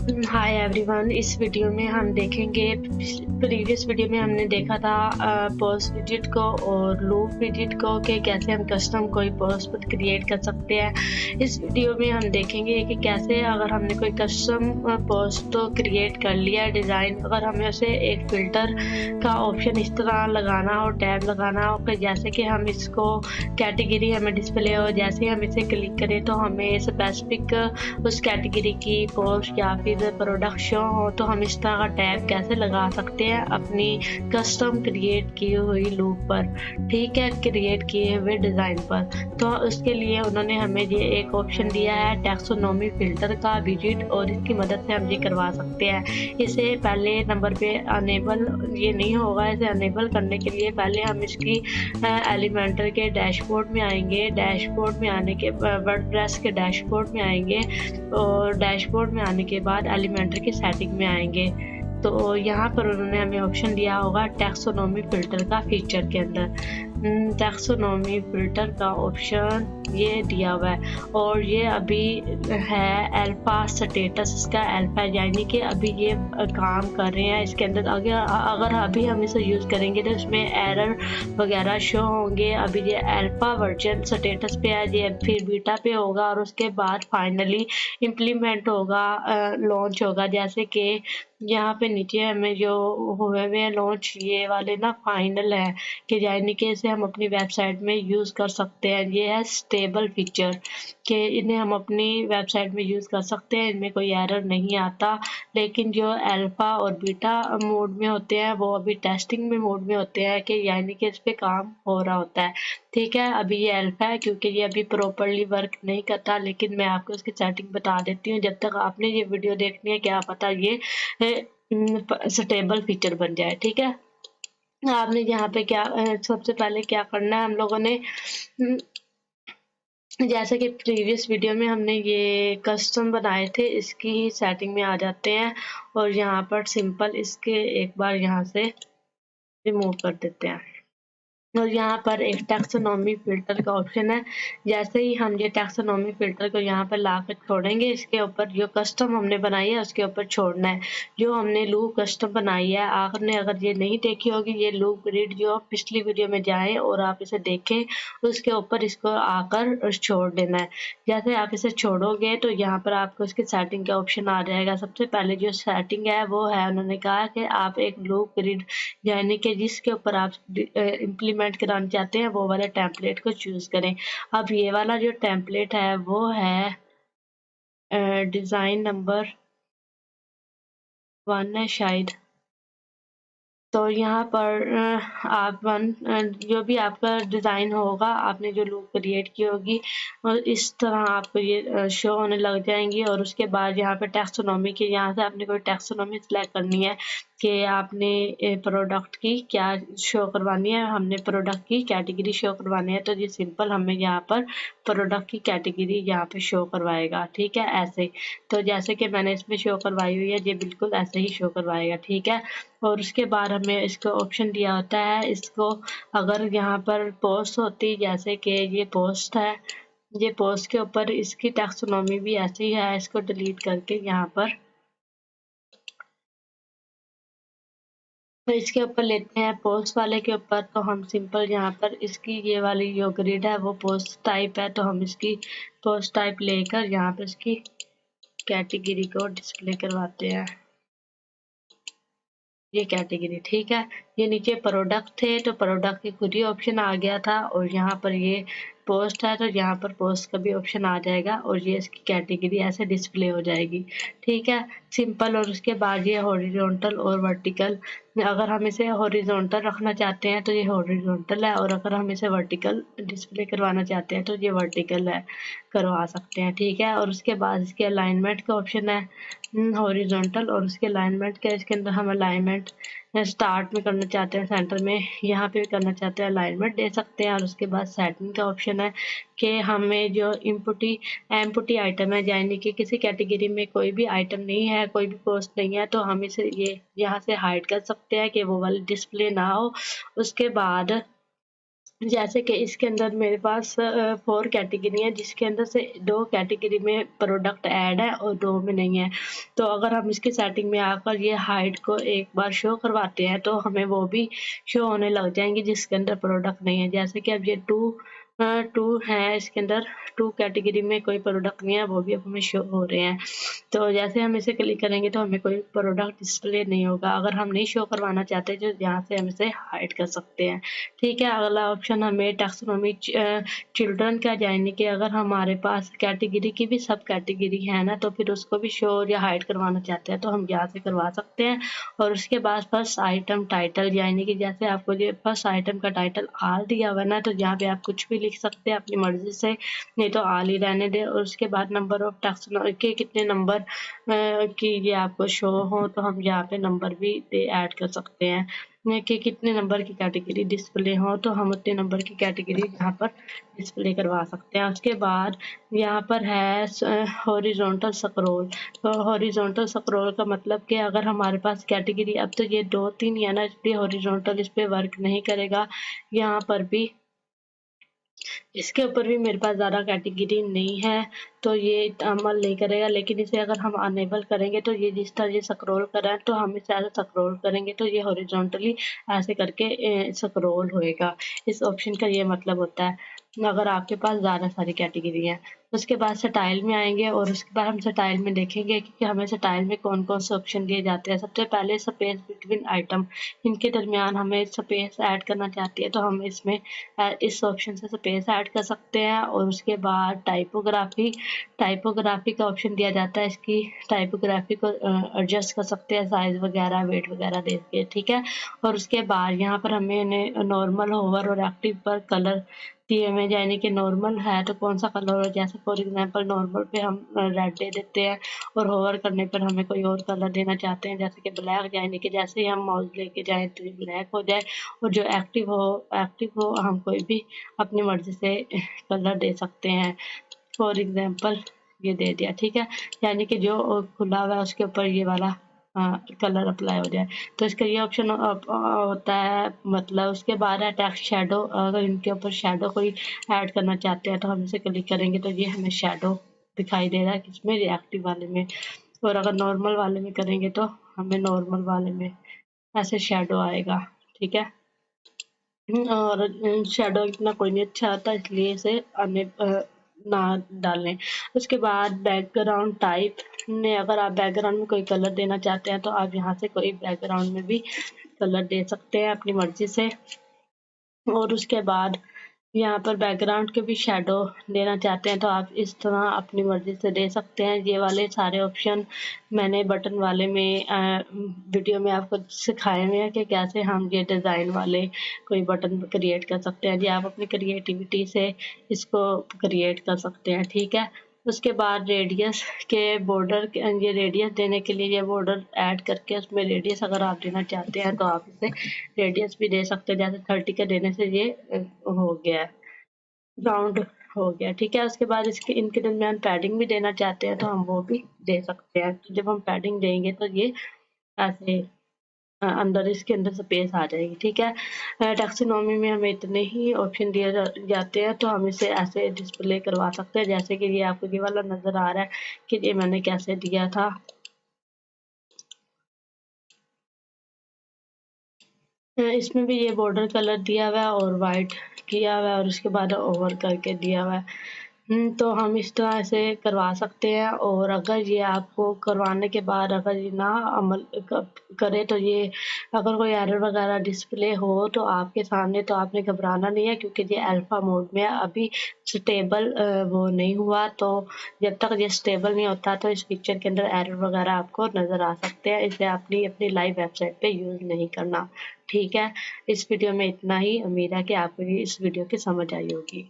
Hi everyone. इस video में हम देखेंगे, प्रीवियस वीडियो में हमने देखा था पोस्ट विजिट को और लूप विजिट को कि कैसे हम कस्टम कोई पोस्ट क्रिएट कर सकते हैं। इस वीडियो में हम देखेंगे कि कैसे अगर हमने कोई कस्टम पोस्ट तो क्रिएट कर लिया डिज़ाइन, अगर हमें उसे एक फ़िल्टर का ऑप्शन इस तरह लगाना हो, टैब लगाना हो कि जैसे कि हम इसको कैटेगरी हमें डिस्प्ले हो, जैसे हम इसे क्लिक करें तो हमें स्पेसिफिक उस कैटेगरी की पोस्ट या फिर प्रोडक्ट शो हो, तो हम इस तरह का टैब कैसे लगा सकते हैं अपनी कस्टम क्रिएट की हुई लूप पर, ठीक है, क्रिएट किए हुए डिज़ाइन पर। तो उसके लिए उन्होंने हमें ये एक ऑप्शन दिया है टैक्सोनॉमी फिल्टर का विजिट, और इसकी मदद से हम ये करवा सकते हैं। इसे पहले नंबर पे अनेबल ये नहीं होगा। इसे अनेबल करने के लिए पहले हम इसकी एलिमेंटर के डैशबोर्ड में आएंगे। डैशबोर्ड में आने के वर्डप्रेस के डैशबोर्ड में आएंगे और डैशबोर्ड में आने के बाद एलिमेंटर की सेटिंग में आएंगे। तो यहाँ पर उन्होंने हमें ऑप्शन दिया होगा टैक्सोनॉमी फिल्टर का फीचर के अंदर। टैक्सोनॉमी फिल्टर का ऑप्शन ये दिया हुआ है और ये अभी है अल्फा स्टेटस, इसका अल्फा यानी कि अभी ये काम कर रहे हैं इसके अंदर। अगर अभी हम इसे यूज़ करेंगे तो इसमें एरर वगैरह शो होंगे। अभी ये अल्फा वर्जन स्टेटस पे है, ये फिर बीटा पे होगा और उसके बाद फाइनली इम्प्लीमेंट होगा, लॉन्च होगा। जैसे कि यहाँ पे नीचे हमें जो हुए हुए लॉन्च ये वाले ना फाइनल है कि यानी कि इसे हम अपनी वेबसाइट में यूज़ कर सकते हैं। ये है स्टेबल फीचर कि इन्हें हम अपनी वेबसाइट में यूज़ कर सकते हैं, इनमें कोई एरर नहीं आता। लेकिन जो अल्फ़ा और बीटा मोड में होते हैं वो अभी टेस्टिंग में मोड में होते हैं कि यानी कि इस पे काम हो रहा होता है, ठीक है। अभी ये अल्फ़ा है क्योंकि ये अभी प्रॉपर्ली वर्क नहीं करता, लेकिन मैं आपको इसकी सेटिंग बता देती हूँ। जब तक आपने ये वीडियो देखनी है, क्या पता ये स्टेबल फीचर बन जाए, ठीक है। आपने यहाँ पे क्या सबसे पहले क्या करना है हम लोगों ने, जैसे कि प्रीवियस वीडियो में हमने ये कस्टम बनाए थे, इसकी सेटिंग में आ जाते हैं और यहाँ पर सिंपल इसके एक बार यहाँ से रिमूव कर देते हैं और यहाँ पर एक टैक्सोनॉमी फिल्टर का ऑप्शन है। जैसे ही हम ये टैक्सोनॉमी फिल्टर को यहाँ पर ला कर छोड़ेंगे, इसके ऊपर जो कस्टम हमने बनाई है उसके ऊपर छोड़ना है। जो हमने लूप कस्टम बनाई है, आपने अगर ये नहीं देखी होगी ये लूप ग्रिड, जो पिछली वीडियो में जाएं और आप इसे देखें, उसके ऊपर इसको आकर छोड़ देना है। जैसे आप इसे छोड़ोगे तो यहाँ पर आपको इसकी सेटिंग का ऑप्शन आ जाएगा। सबसे पहले जो सेटिंग है वो है, उन्होंने कहा कि आप एक लूप ग्रिड यानी कि जिसके ऊपर आप इम्प्लीमेंट कराना चाहते हैं वो वाले टेम्पलेट को चूज़ करें। अब ये वाला जो टेम्पलेट है वो है डिज़ाइन नंबर 1 है शायद। तो यहाँ पर आप जो भी आपका डिज़ाइन होगा, आपने जो लूप क्रिएट की होगी और इस तरह आपको ये शो होने लग जाएंगी। और उसके बाद यहाँ पे टैक्सोनॉमी के, यहाँ से आपने कोई टैक्सोनॉमी सिलेक्ट करनी है कि आपने प्रोडक्ट की क्या शो करवानी है। हमने प्रोडक्ट की कैटेगरी शो करवानी है, तो ये सिंपल हमें यहाँ पर प्रोडक्ट की कैटेगरी यहाँ पे शो करवाएगा, ठीक है, ऐसे। तो जैसे कि मैंने इसमें शो करवाई हुई है, ये बिल्कुल ऐसे ही शो करवाएगा, ठीक है। और उसके बाद हमें इसको ऑप्शन दिया होता है, इसको अगर यहाँ पर पोस्ट होती, जैसे कि ये पोस्ट है, ये पोस्ट के ऊपर इसकी टैक्सोनॉमी भी ऐसी है, इसको डिलीट करके यहाँ पर तो इसके ऊपर लेते हैं पोस्ट वाले के ऊपर। तो हम सिंपल यहाँ पर इसकी ये वाली जो ग्रिड है वो पोस्ट टाइप है, तो हम इसकी पोस्ट टाइप लेकर यहाँ पर इसकी कैटेगरी को डिस्प्ले करवाते हैं, ये कैटेगरी, ठीक है। ये नीचे प्रोडक्ट थे तो प्रोडक्ट की खुद ही ऑप्शन आ गया था, और यहाँ पर ये पोस्ट है तो यहाँ पर पोस्ट का भी ऑप्शन आ जाएगा और ये इसकी कैटेगरी ऐसे डिस्प्ले हो जाएगी, ठीक है, सिंपल। और उसके बाद ये हॉरिजॉन्टल और वर्टिकल, अगर हम इसे हॉरिजॉन्टल रखना चाहते हैं तो ये हॉरिजॉन्टल है, और अगर हम इसे वर्टिकल डिस्प्ले करवाना चाहते हैं तो ये वर्टिकल है, करवा सकते हैं, ठीक है। और उसके बाद इसके अलाइनमेंट का ऑप्शन है हॉरिजॉन्टल, और उसके अलाइनमेंट का, इसके अंदर हम अलाइनमेंट स्टार्ट में करना चाहते हैं, सेंटर में, यहाँ पे भी करना चाहते हैं, अलाइनमेंट दे सकते हैं। और उसके बाद सेटिंग का ऑप्शन है कि हमें जो एम्प्टी आइटम है, यानी कि किसी कैटेगरी में कोई भी आइटम नहीं है, कोई भी पोस्ट नहीं है, तो हम इसे ये यहाँ से हाइड कर सकते हैं कि वो वाली डिस्प्ले ना हो। उसके बाद जैसे कि इसके अंदर मेरे पास 4 कैटेगरी है, जिसके अंदर से 2 कैटेगरी में प्रोडक्ट ऐड है और 2 में नहीं है। तो अगर हम इसकी सेटिंग में आकर ये हाइड को एक बार शो करवाते हैं तो हमें वो भी शो होने लग जाएंगे जिसके अंदर प्रोडक्ट नहीं है। जैसे कि अब ये 2 है, इसके अंदर 2 कैटेगरी में कोई प्रोडक्ट नहीं है, वो भी अब हमें शो हो रहे हैं। तो जैसे हम इसे क्लिक करेंगे तो हमें कोई प्रोडक्ट डिस्प्ले नहीं होगा। अगर हम नहीं शो करवाना चाहते तो यहाँ से हम इसे हाइड कर सकते हैं। ठीक है, अगला ऑप्शन हमें टैक्सोनॉमी चिल्ड्रन का, यानी कि अगर हमारे पास कैटेगरी की भी सब कैटेगरी है ना, तो फिर उसको भी शो या हाइड करवाना चाहते हैं तो हम यहाँ से करवा सकते हैं। और उसके बाद फर्स्ट आइटम टाइटल, यानी कि जैसे आपको ये फर्स्ट आइटम का टाइटल आल दिया हुआ ना, तो यहाँ पे आप कुछ भी लिख सकते हैं अपनी मर्जी से, नहीं तो आल ही रहने दें। और उसके बाद नंबर ऑफ टैक्सोनॉमी के कितने नंबर की ये आपको शो हो, तो हम यहाँ पे नंबर भी ऐड कर सकते हैं कि कितने नंबर की कैटेगरी डिस्प्ले हो, तो हम उतने नंबर की कैटेगरी यहाँ पर डिस्प्ले करवा सकते हैं। उसके बाद यहाँ पर है हॉरिजॉन्टल स्क्रॉल। तो हॉरिजॉन्टल स्क्रॉल का मतलब कि अगर हमारे पास कैटेगरी, अब तो ये 2-3 ही है ना, इसलिए हॉरिजॉन्टल इस पे वर्क नहीं करेगा। यहाँ पर भी, इसके ऊपर भी मेरे पास ज़्यादा कैटेगरी नहीं है तो ये अमल नहीं करेगा। लेकिन इसे अगर हम अनेबल करेंगे तो ये जिस तरह ये स्क्रॉल कर रहा है तो हम इसे ऐसे स्क्रॉल करेंगे तो ये हॉरिजॉन्टली ऐसे करके स्क्रॉल होएगा। इस ऑप्शन का ये मतलब होता है अगर आपके पास ज़्यादा सारी कैटेगरी है। उसके बाद स्टाइल में आएंगे और उसके बाद हम स्टाइल में देखेंगे कि हमें स्टाइल में कौन कौन से ऑप्शन दिए जाते हैं। सबसे पहले स्पेस बिटवीन आइटम, इनके दरमियान हमें स्पेस ऐड करना चाहती है तो हम इसमें इस ऑप्शन से स्पेस ऐड कर सकते हैं। और उसके बाद टाइपोग्राफी, टाइपोग्राफी का ऑप्शन दिया जाता है, इसकी टाइपोग्राफी को एडजस्ट कर सकते हैं साइज वगैरह वेट वगैरह दे के, ठीक है। और उसके बाद यहाँ पर हमें नॉर्मल, होवर और एक्टिव पर कलर दिए हुए, यानी कि नॉर्मल है तो कौन सा कलर हो, जैसे फॉर एग्जांपल नॉर्मल पे हम रेड दे देते हैं और होवर करने पर हमें कोई और कलर देना चाहते हैं जैसे कि ब्लैक, यानी कि जैसे ही हम माउस लेके जाएं तो ये ब्लैक हो जाए। और जो एक्टिव हो हम कोई भी अपनी मर्जी से कलर दे सकते हैं। फॉर एग्जांपल ये दे दिया, ठीक है, यानी कि जो खुला हुआ है उसके ऊपर ये वाला कलर अप्लाई हो जाए। तो इसका ये ऑप्शन होता है। मतलब उसके बाद है टेक्स्ट शैडो, अगर इनके ऊपर शैडो कोई ऐड करना चाहते हैं तो हम इसे क्लिक करेंगे तो ये हमें शैडो दिखाई दे रहा है किसमें, रिएक्टिव वाले में। और अगर नॉर्मल वाले में करेंगे तो हमें नॉर्मल वाले में ऐसे शैडो आएगा, ठीक है। और शैडो इतना कोई नहीं अच्छा आता इसलिए इसे ना डालें। उसके बाद बैकग्राउंड टाइप में, अगर आप बैकग्राउंड में कोई कलर देना चाहते हैं तो आप यहाँ से कोई बैकग्राउंड में भी कलर दे सकते हैं अपनी मर्जी से। और उसके बाद यहाँ पर बैकग्राउंड के भी शैडो देना चाहते हैं तो आप इस तरह अपनी मर्जी से दे सकते हैं। ये वाले सारे ऑप्शन मैंने बटन वाले में वीडियो में आपको सिखाए हुए हैं कि कैसे हम ये डिज़ाइन वाले कोई बटन क्रिएट कर सकते हैं। जी आप अपनी क्रिएटिविटी से इसको क्रिएट कर सकते हैं, ठीक है। उसके बाद रेडियस के बॉर्डर, ये रेडियस देने के लिए ये बॉर्डर ऐड करके उसमें रेडियस अगर आप देना चाहते हैं तो आप इसे रेडियस भी दे सकते हैं। जैसे 30 के देने से ये हो गया है, राउंड हो गया, ठीक है। उसके बाद इसके इनके दरमियान पैडिंग भी देना चाहते हैं तो हम वो भी दे सकते हैं। तो जब हम पैडिंग देंगे तो ये ऐसे अंदर इसके अंदर स्पेस आ जाएगी, ठीक है। टैक्सोनॉमी में हमें इतने ही ऑप्शन दिए जाते हैं तो हम इसे ऐसे डिस्प्ले करवा सकते हैं जैसे कि ये आपको ये वाला नज़र आ रहा है कि ये मैंने कैसे दिया था। इसमें भी ये बॉर्डर कलर दिया हुआ है और वाइट किया हुआ है और उसके बाद ओवर करके दिया हुआ है। तो हम इस तरह से करवा सकते हैं। और अगर ये आपको करवाने के बाद अगर ये ना अमल करे तो ये अगर कोई एरर वगैरह डिस्प्ले हो तो आपके सामने, तो आपने घबराना नहीं है क्योंकि ये अल्फा मोड में है, अभी स्टेबल वो नहीं हुआ। तो जब तक ये स्टेबल नहीं होता तो इस पिक्चर के अंदर एरर वगैरह आपको नज़र आ सकते हैं, इसे अपनी अपनी लाइव वेबसाइट पे यूज़ नहीं करना, ठीक है। इस वीडियो में इतना ही, उम्मीद है कि आपको इस वीडियो की समझ आई होगी।